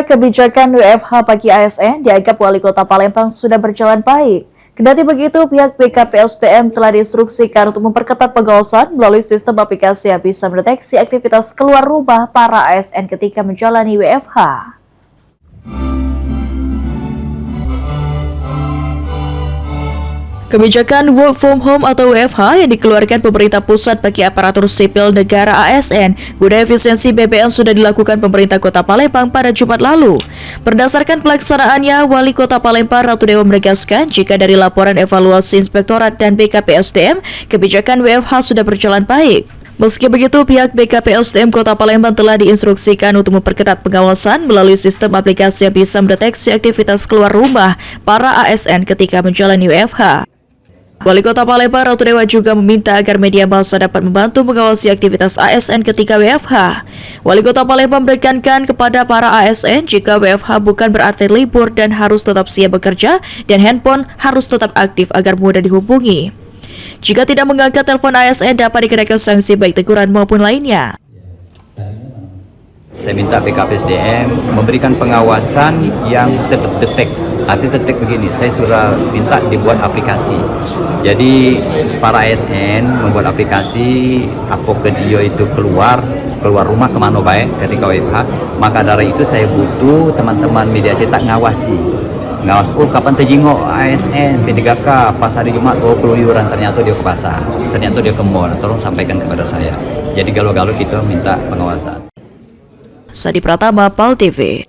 kebijakan WFH bagi ASN dianggap Wali Kota Palembang sudah berjalan baik. Kendati begitu, pihak BKPSDM telah diinstruksikan untuk memperketat pengawasan melalui sistem aplikasi yang bisa mendeteksi aktivitas keluar rumah para ASN ketika menjalani WFH. Kebijakan Work From Home atau WFH yang dikeluarkan pemerintah pusat bagi aparatur sipil negara ASN guna efisiensi BBM sudah dilakukan pemerintah Kota Palembang pada Jumat lalu. Berdasarkan pelaksanaannya, Wali Kota Palembang Ratu Dewa menegaskan jika dari laporan evaluasi Inspektorat dan BKPSDM, kebijakan WFH sudah berjalan baik. Meski begitu, pihak BKPSDM Kota Palembang telah diinstruksikan untuk memperketat pengawasan melalui sistem aplikasi yang bisa mendeteksi aktivitas keluar rumah para ASN ketika menjalani WFH. Wali Kota Palembang Ratu Dewa juga meminta agar media massa dapat membantu mengawasi aktivitas ASN ketika WFH. Wali Kota Palembang menekankan kepada para ASN jika WFH bukan berarti libur dan harus tetap siap bekerja dan handphone harus tetap aktif agar mudah dihubungi. Jika tidak mengangkat telepon ASN dapat dikenakan sanksi baik teguran maupun lainnya. Saya minta BKPSDM memberikan pengawasan yang tetap detek. Arti detek begini, saya sudah minta dibuat aplikasi. Jadi para ASN membuat aplikasi, apakah dia itu keluar rumah kemana baik ketika WFH. Maka dari itu saya butuh teman-teman media cetak ngawas, kapan terjengok ASN P3K pas hari Jumat, keluyuran, ternyata dia ke pasar, ternyata dia ke mall, tolong sampaikan kepada saya. Jadi galau-galau kita minta pengawasan. Sadi Pratama, PAL TV.